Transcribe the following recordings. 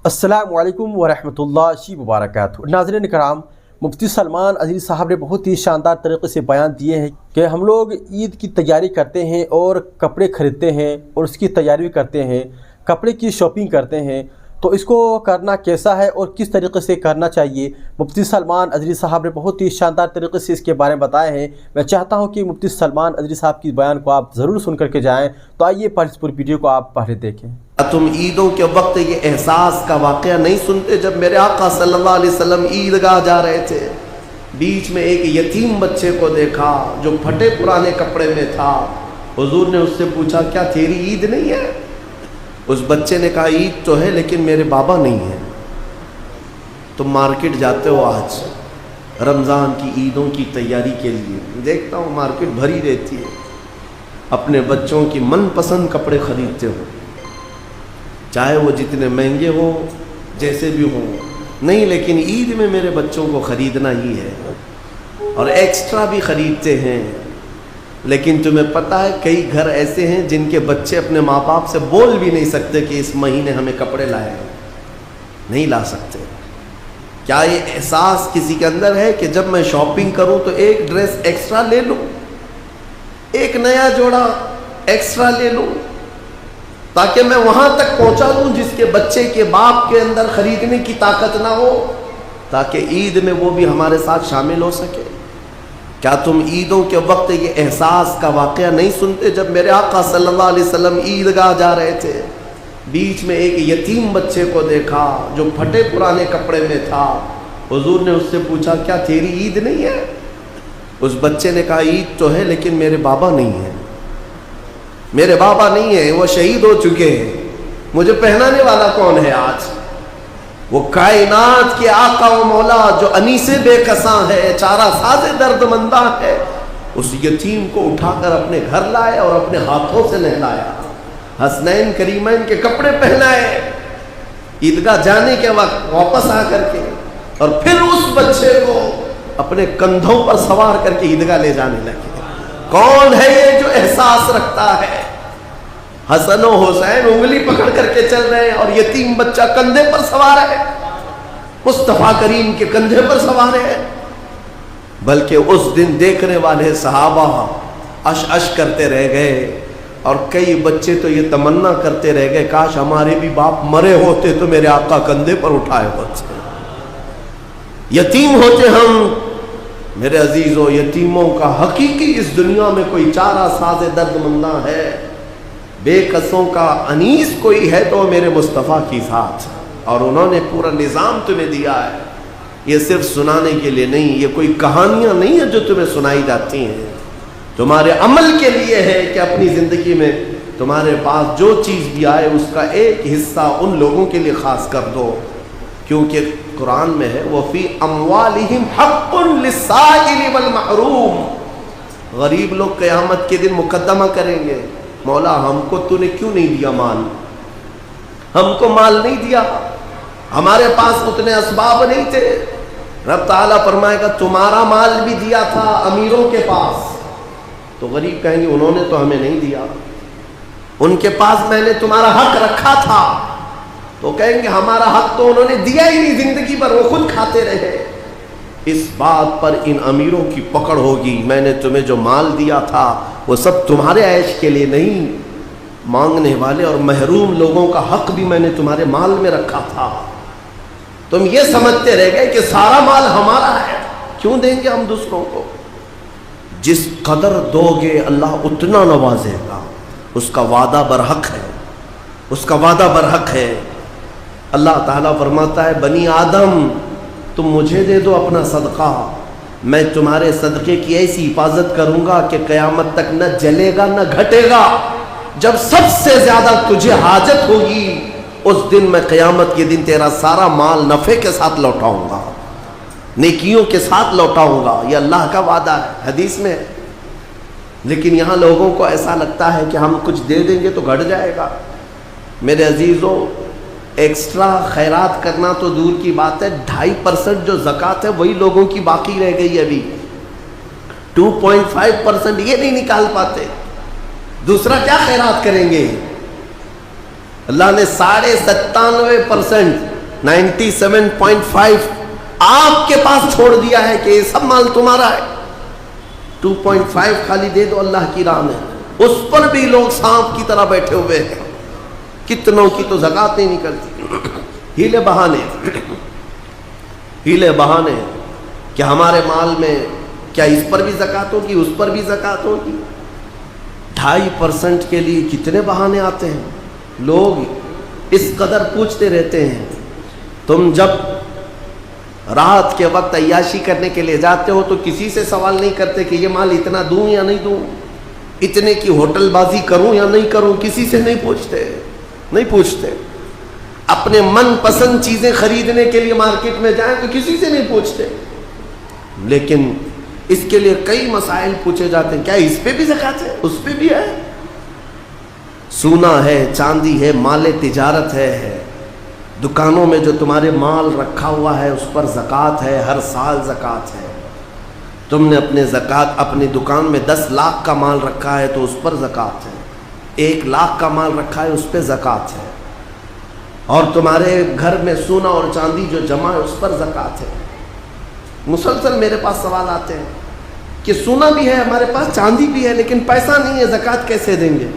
السلام علیکم ورحمۃ اللہ وبرکاتہ۔ ناظرین کرام، مفتی سلمان عزیز صاحب نے بہت ہی شاندار طریقے سے بیان دیے ہیں کہ ہم لوگ عید کی تیاری کرتے ہیں اور کپڑے خریدتے ہیں اور اس کی تیاری بھی کرتے ہیں، کپڑے کی شاپنگ کرتے ہیں، تو اس کو کرنا کیسا ہے اور کس طریقے سے کرنا چاہیے، مفتی سلمان عزیز صاحب نے بہت ہی شاندار طریقے سے اس کے بارے میں بتائے ہیں۔ میں چاہتا ہوں کہ مفتی سلمان عزیز صاحب کی بیان کو آپ ضرور سن کر کے جائیں، تو آئیے اس پوری ویڈیو کو آپ پہلے دیکھیں۔ تم عیدوں کے وقت یہ احساس کا واقعہ نہیں سنتے جب میرے آقا صلی اللہ علیہ وسلم عیدگاہ جا رہے تھے، بیچ میں ایک یتیم بچے کو دیکھا جو پھٹے پرانے کپڑے میں تھا۔ حضور نے اس سے پوچھا کیا تیری عید نہیں ہے؟ اس بچے نے کہا عید تو ہے لیکن میرے بابا نہیں ہے۔ تم مارکیٹ جاتے ہو آج رمضان کی عیدوں کی تیاری کے لیے، دیکھتا ہوں مارکیٹ بھری رہتی ہے، اپنے بچوں کی من پسند کپڑے خریدتے ہو، چاہے وہ جتنے مہنگے ہوں جیسے بھی ہوں، نہیں لیکن عید میں میرے بچوں کو خریدنا ہی ہے، اور ایکسٹرا بھی خریدتے ہیں۔ لیکن تمہیں پتہ ہے کئی گھر ایسے ہیں جن کے بچے اپنے ماں باپ سے بول بھی نہیں سکتے کہ اس مہینے ہمیں کپڑے لائے، نہیں لا سکتے۔ کیا یہ احساس کسی کے اندر ہے کہ جب میں شاپنگ کروں تو ایک ڈریس ایکسٹرا لے لوں، ایک نیا جوڑا ایکسٹرا لے لوں، تاکہ میں وہاں تک پہنچا دوں جس کے بچے کے باپ کے اندر خریدنے کی طاقت نہ ہو، تاکہ عید میں وہ بھی ہمارے ساتھ شامل ہو سکے؟ کیا تم عیدوں کے وقت یہ احساس کا واقعہ نہیں سنتے جب میرے آقا صلی اللہ علیہ وسلم عیدگاہ جا رہے تھے، بیچ میں ایک یتیم بچے کو دیکھا جو پھٹے پرانے کپڑے میں تھا۔ حضور نے اس سے پوچھا کیا تیری عید نہیں ہے؟ اس بچے نے کہا عید تو ہے لیکن میرے بابا نہیں ہے، میرے بابا نہیں ہے، وہ شہید ہو چکے ہیں، مجھے پہنانے والا کون ہے آج؟ وہ کائنات کے آقا و مولا جو انیس بے کساں ہے، چارہ ساز درد منداں ہے، اس یتیم کو اٹھا کر اپنے گھر لائے اور اپنے ہاتھوں سے نہلایا، حسنین کریمین کے کپڑے پہنائے، عیدگاہ جانے کے وقت واپس آ کر کے، اور پھر اس بچے کو اپنے کندھوں پر سوار کر کے عیدگاہ لے جانے لگے۔ کون ہے یہ جو احساس رکھتا ہے؟ حسن و حسین انگلی پکڑ کر کے چل رہے ہیں اور یتیم بچہ کندھے پر سوار ہے، مصطفیٰ کریم کے کندھے پر سوار ہے۔ بلکہ اس دن دیکھنے والے صحابہ اش اش کرتے رہ گئے، اور کئی بچے تو یہ تمنا کرتے رہ گئے کاش ہمارے بھی باپ مرے ہوتے تو میرے آقا کندھے پر اٹھائے ہوتے، یتیم ہوتے ہم۔ میرے عزیزو، یتیموں کا حقیقی اس دنیا میں کوئی چارہ ساز درد منداں ہے، بے قصوں کا انیس کوئی ہے تو میرے مصطفیٰ کی ذات، اور انہوں نے پورا نظام تمہیں دیا ہے۔ یہ صرف سنانے کے لیے نہیں، یہ کوئی کہانیاں نہیں ہیں جو تمہیں سنائی جاتی ہیں، تمہارے عمل کے لیے ہے کہ اپنی زندگی میں تمہارے پاس جو چیز بھی آئے اس کا ایک حصہ ان لوگوں کے لیے خاص کر دو، کیونکہ قرآن میں ہے وَفِي أَمْوَالِهِمْ حَقٌّ لِلسَّائِلِ وَالْمَحْرُومِ۔ غریب لوگ قیامت کے دن مقدمہ کریں گے، مولا ہم کو تو نے کیوں نہیں دیا مال، ہم کو مال نہیں دیا، ہمارے پاس اتنے اسباب نہیں تھے۔ رب تعالیٰ فرمائے گا تمہارا مال بھی دیا تھا امیروں کے پاس، تو غریب کہیں گے انہوں نے تو ہمیں نہیں دیا، ان کے پاس میں نے تمہارا حق رکھا تھا، تو کہیں گے ہمارا حق تو انہوں نے دیا ہی نہیں زندگی پر، وہ خود کھاتے رہے۔ اس بات پر ان امیروں کی پکڑ ہوگی، میں نے تمہیں جو مال دیا تھا وہ سب تمہارے عیش کے لیے نہیں، مانگنے والے اور محروم لوگوں کا حق بھی میں نے تمہارے مال میں رکھا تھا۔ تم یہ سمجھتے رہ گئے کہ سارا مال ہمارا ہے، کیوں دیں گے ہم دوسروں کو؟ جس قدر دو گے اللہ اتنا نوازے گا، اس کا وعدہ برحق ہے، اس کا وعدہ برحق ہے۔ اللہ تعالیٰ فرماتا ہے بنی آدم تم مجھے دے دو اپنا صدقہ، میں تمہارے صدقے کی ایسی حفاظت کروں گا کہ قیامت تک نہ جلے گا نہ گھٹے گا۔ جب سب سے زیادہ تجھے حاجت ہوگی اس دن میں قیامت کے دن تیرا سارا مال نفع کے ساتھ لوٹاؤں گا، نیکیوں کے ساتھ لوٹاؤں گا، یہ اللہ کا وعدہ ہے، حدیث میں ہے۔ لیکن یہاں لوگوں کو ایسا لگتا ہے کہ ہم کچھ دے دیں گے تو گھٹ جائے گا۔ میرے عزیزو، ایکسٹرا خیرات کرنا تو دور کی بات ہے، 2.5% جو زکوٰۃ ہے وہی لوگوں کی باقی رہ گئی ابھی، 2.5% یہ نہیں نکال پاتے، دوسرا کیا خیرات کریں گے؟ اللہ نے 97.5% 97.5 آپ کے پاس چھوڑ دیا ہے کہ یہ سب مال تمہارا ہے. 2.5 خالی دے دو اللہ کی راہ میں. اس پر بھی لوگ سانپ کی طرح بیٹھے ہوئے ہیں. کتنوں کی تو زکات نہیں نکلتی. ہیلے بہانے کہ ہمارے مال میں کیا اس پر بھی زکات ہوگی, اس پر بھی زکات ہوگی. 2.5% کے لیے کتنے بہانے آتے ہیں. لوگ اس قدر پوچھتے رہتے ہیں. تم جب رات کے وقت عیاشی کرنے کے لیے جاتے ہو تو کسی سے سوال نہیں کرتے کہ یہ مال اتنا دوں یا نہیں دوں, اتنے کی ہوٹل بازی کروں یا نہیں کروں. کسی سے نہیں پوچھتے. اپنے من پسند چیزیں خریدنے کے لیے مارکیٹ میں جائیں تو کسی سے نہیں پوچھتے. لیکن اس کے لیے کئی مسائل پوچھے جاتے ہیں. کیا اس پہ بھی زکات ہے, اس پہ بھی ہے. سونا ہے, چاندی ہے, مال تجارت ہے, دکانوں میں جو تمہارے مال رکھا ہوا ہے اس پر زکات ہے. ہر سال زکات ہے. تم نے اپنی دکان میں 10 لاکھ کا مال رکھا ہے تو اس پر زکات ہے. 1 لاکھ کا مال رکھا ہے اس پہ زکات ہے. اور تمہارے گھر میں سونا اور چاندی جو جمع ہے اس پر زکات ہے. مسلسل میرے پاس سوال آتے ہیں کہ سونا بھی ہے ہمارے پاس, چاندی بھی ہے, لیکن پیسہ نہیں ہے, زکات کیسے دیں گے؟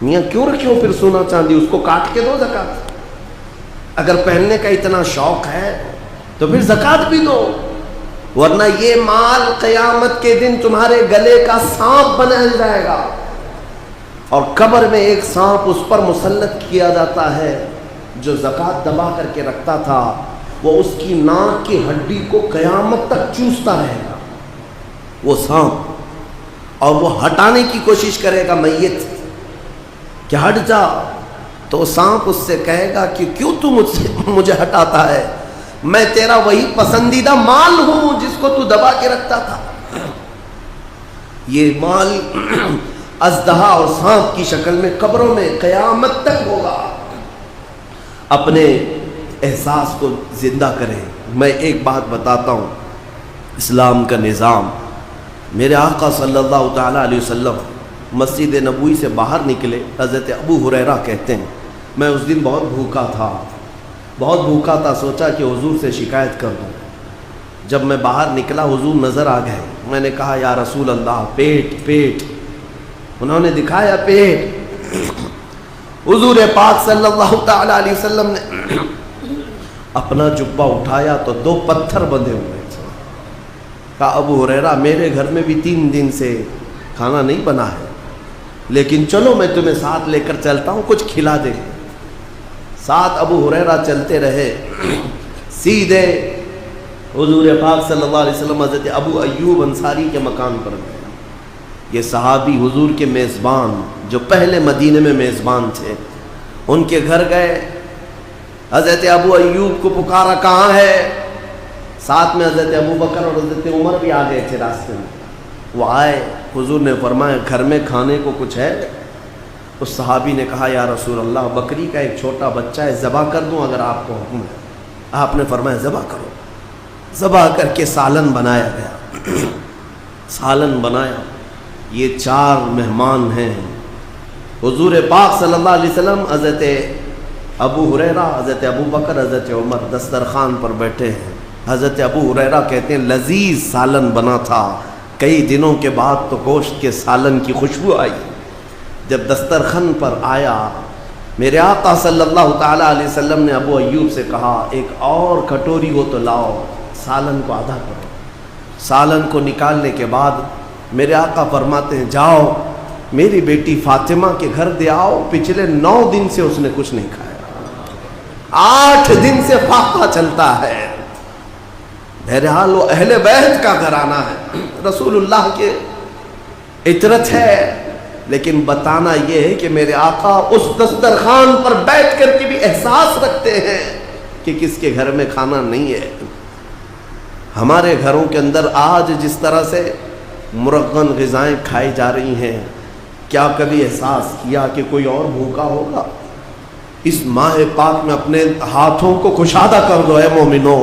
میاں کیوں رکھے ہو پھر سونا چاندی, اس کو کاٹ کے دو زکات. اگر پہننے کا اتنا شوق ہے تو پھر زکات بھی دو, ورنہ یہ مال قیامت کے دن تمہارے گلے کا سانپ بنا جائے گا. اور قبر میں ایک سانپ اس پر مسلط کیا جاتا ہے جو زکات دبا کر کے رکھتا تھا. وہ اس کی ناک کی ہڈی کو قیامت تک چوستا رہے گا وہ سانپ, اور وہ ہٹانے کی کوشش کرے گا میت کہ ہٹ جا. تو سانپ اس سے کہے گا کہ کیوں تو مجھے ہٹاتا ہے, میں تیرا وہی پسندیدہ مال ہوں جس کو تو دبا کے رکھتا تھا. یہ مال اژدہا اور سانپ کی شکل میں قبروں میں قیامت تک ہوگا. اپنے احساس کو زندہ کریں. میں ایک بات بتاتا ہوں, اسلام کا نظام. میرے آقا صلی اللہ تعالیٰ علیہ وسلم مسجد نبوی سے باہر نکلے. حضرت ابو ہریرہ کہتے ہیں میں اس دن بہت بھوکا تھا, سوچا کہ حضور سے شکایت کر دوں. جب میں باہر نکلا حضور نظر آ گئے. میں نے کہا یا رسول اللہ پیٹ. انہوں نے دکھایا پیٹ. حضور پاک صلی اللہ تعالیٰ علیہ وسلم نے اپنا جبہ اٹھایا تو 2 پتھر بندھے ہوئے تھے. کہا ابو ہریرہ میرے گھر میں بھی 3 دن سے کھانا نہیں بنا ہے, لیکن چلو میں تمہیں ساتھ لے کر چلتا ہوں, کچھ کھلا دیں. ساتھ ابو ہریرہ چلتے رہے. سیدھے حضور پاک صلی اللہ علیہ وسلم حضرت ابو ایوب انصاری کے مکان پر گئے. یہ صحابی حضور کے میزبان جو پہلے مدینے میں میزبان تھے, ان کے گھر گئے. حضرت ابو ایوب کو پکارا کہاں ہے. ساتھ میں حضرت ابو بکر اور حضرت عمر بھی آ گئے تھے راستے میں. وہ آئے. حضور نے فرمایا گھر میں کھانے کو کچھ ہے. اس صحابی نے کہا یا رسول اللہ بکری کا ایک چھوٹا بچہ ہے, ذبح کر دوں اگر آپ کو حکم ہے. آپ نے فرمایا ذبح کرو. ذبح کر کے سالن بنایا گیا. سالن بنایا. یہ 4 مہمان ہیں. حضور پاک صلی اللہ علیہ وسلم, حضرت ابو ہریرہ, حضرت ابو بکر, حضرت عمر دسترخوان پر بیٹھے ہیں. حضرت ابو ہریرہ کہتے ہیں لذیذ سالن بنا تھا. کئی دنوں کے بعد تو گوشت کے سالن کی خوشبو آئی. جب دسترخوان پر آیا میرے آقا صلی اللہ تعالیٰ علیہ وسلم نے ابو ایوب سے کہا ایک اور کٹوری ہو تو لاؤ, سالن کو آدھا کرو. سالن کو نکالنے کے بعد میرے آقا فرماتے ہیں جاؤ میری بیٹی فاطمہ کے گھر دے آؤ, پچھلے 9 دن سے اس نے کچھ نہیں کھایا, 8 دن سے فاقہ چلتا ہے. بہرحال وہ اہل بیت کا گھرانہ ہے, رسول اللہ کے عطرت ہے. لیکن بتانا یہ ہے کہ میرے آقا اس دسترخوان پر بیٹھ کر کے بھی احساس رکھتے ہیں کہ کس کے گھر میں کھانا نہیں ہے. ہمارے گھروں کے اندر آج جس طرح سے مرغن غذائیں کھائی جا رہی ہیں, کیا کبھی احساس کیا کہ کوئی اور بھوکا ہوگا؟ اس ماہ پاک میں اپنے ہاتھوں کو کشادہ کر دو اے مومنو.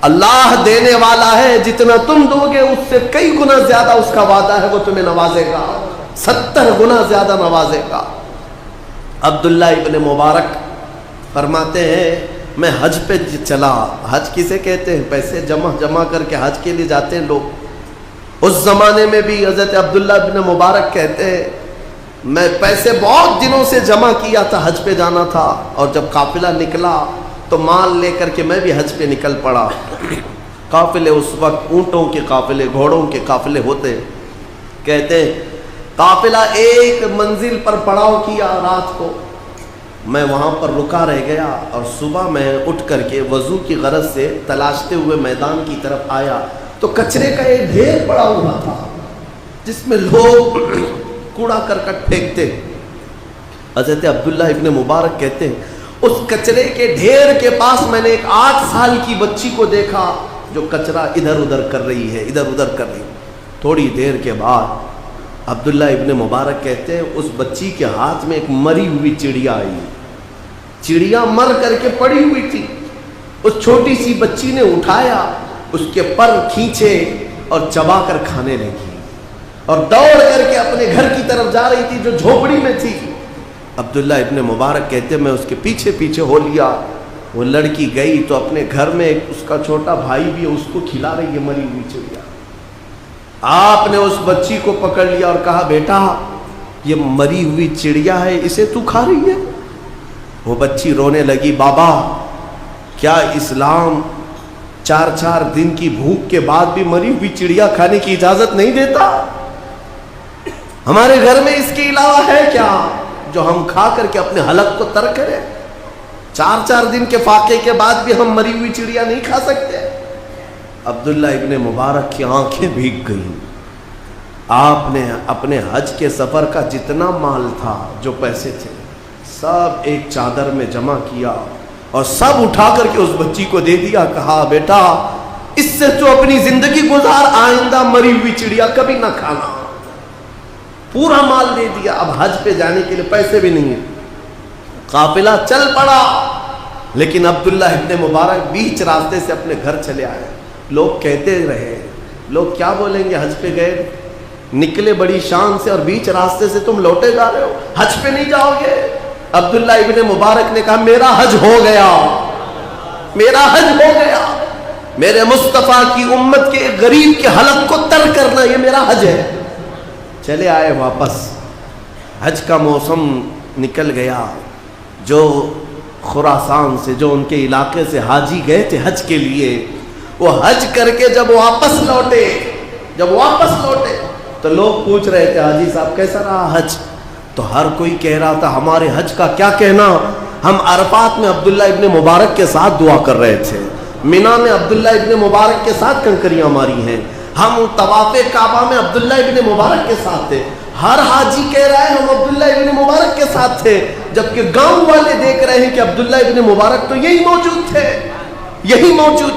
اللہ دینے والا ہے, جتنا تم دو گے اس سے کئی گنا زیادہ اس کا وعدہ ہے, وہ تمہیں نوازے گا, 70 گنا زیادہ نوازے گا. عبداللہ ابن مبارک فرماتے ہیں میں حج پہ چلا. حج کسے کہتے ہیں؟ پیسے جمع کر کے حج کے لیے جاتے ہیں لوگ. اس زمانے میں بھی حضرت عبداللہ ابن مبارک کہتے ہیں میں پیسے بہت دنوں سے جمع کیا تھا, حج پہ جانا تھا, اور جب قافلہ نکلا تو مال لے کر کے میں بھی حج پہ نکل پڑا. قافلے اس وقت اونٹوں کے قافلے, گھوڑوں کے قافلے ہوتے. کہتے قافلہ ایک منزل پر پڑاؤ کیا رات کو, میں وہاں پر رکا رہ گیا, اور صبح میں اٹھ کر کے وضو کی غرض سے تلاشتے ہوئے میدان کی طرف آیا تو کچرے کا ایک ڈھیر پڑا ہوا تھا جس میں لوگ کوڑا کرکٹ پھینکتے. حضرت عبداللہ ابن مبارک کہتے ہیں اس کچرے کے ڈھیر کے پاس میں نے ایک 8 سال کی بچی کو دیکھا جو کچرا ادھر ادھر کر رہی ہے, ادھر ادھر کر رہی. تھوڑی دیر کے بعد عبداللہ ابن مبارک کہتے ہیں اس بچی کے ہاتھ میں ایک مری ہوئی چڑیا آئی. چڑیا مر کر کے پڑی ہوئی تھی. اس چھوٹی سی بچی نے اٹھایا, اس کے پر کھینچے اور چبا کر کھانے لگی, اور دوڑ کر کے اپنے گھر کی طرف جا رہی تھی جو جھوپڑی میں تھی. عبداللہ ابن مبارک کہتے ہیں میں اس کے پیچھے پیچھے ہو لیا. وہ لڑکی گئی تو اپنے گھر میں اس کا چھوٹا بھائی بھی ہے, اس کو کھلا رہی ہے مری ہوئی چڑیا. آپ نے اس بچی کو پکڑ لیا اور کہا بیٹا یہ مری ہوئی چڑیا ہے, اسے تو کھا رہی ہے؟ وہ بچی رونے لگی, بابا کیا اسلام 4 دن کی بھوک کے بعد بھی مری ہوئی چڑیا کھانے کی اجازت نہیں دیتا؟ ہمارے گھر میں اس کے علاوہ ہے کیا جو ہم کھا کر کے اپنے حلق کو ترک کریں؟ 4 دن کے فاقے کے بعد بھی ہم مری ہوئی چڑیا نہیں کھا سکتے. عبداللہ ابن مبارک کی آنکھیں بھیگ گئیں. آپ نے اپنے حج کے سفر کا جتنا مال تھا, جو پیسے تھے, سب ایک چادر میں جمع کیا اور سب اٹھا کر کے اس بچی کو دے دیا. کہا بیٹا اس سے تو اپنی زندگی گزار, آئندہ مری ہوئی چڑیا کبھی نہ کھانا. پورا مال دے دیا. اب حج پہ جانے کے لیے پیسے بھی نہیں ہیں. قافلہ چل پڑا, لیکن عبداللہ ابن مبارک بیچ راستے سے اپنے گھر چلے آئے. لوگ کہتے رہے, لوگ کیا بولیں گے, حج پہ گئے, نکلے بڑی شان سے اور بیچ راستے سے تم لوٹے جا رہے ہو, حج پہ نہیں جاؤ گے؟ عبداللہ ابن مبارک نے کہا میرا حج ہو گیا, میرا حج ہو گیا. میرے مصطفیٰ کی امت کے غریب کے حلق کو تر کرنا یہ میرا حج ہے. چلے آئے واپس. حج کا موسم نکل گیا. جو خراسان سے, جو ان کے علاقے سے حاجی گئے تھے حج کے لیے, وہ حج کر کے جب واپس لوٹے تو لوگ پوچھ رہے تھے حاجی صاحب کیسا رہا حج؟ تو ہر کوئی کہہ رہا تھا ہمارے حج کا کیا کہنا, ہم عرفات میں عبداللہ ابن مبارک کے ساتھ دعا کر رہے تھے, مینا میں عبداللہ ابن مبارک کے ساتھ کنکریاں ماری ہیں, ہم طواف کعبہ میں عبداللہ ابن مبارک کے ساتھ تھے. ہر حاجی کہہ رہا ہے ہم عبداللہ ابن مبارک کے ساتھ تھے, جبکہ گاؤں والے دیکھ رہے ہیں کہ عبداللہ ابن مبارک تو یہی موجود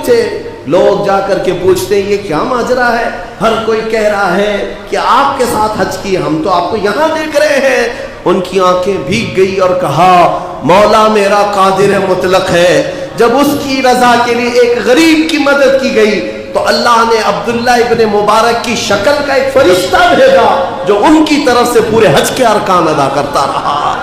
تھے. لوگ جا کر کے پوچھتے ہیں یہ کیا ماجرا ہے؟ ہر کوئی کہہ رہا ہے کہ آپ کے ساتھ حج کیے, ہم تو آپ کو یہاں دیکھ رہے ہیں. ان کی آنکھیں بھیگ گئی اور کہا مولا میرا قادر مطلق ہے. جب اس کی رضا کے لیے ایک غریب کی مدد کی گئی تو اللہ نے عبداللہ ابن مبارک کی شکل کا ایک فرشتہ بھیجا جو ان کی طرف سے پورے حج کے ارکان ادا کرتا رہا.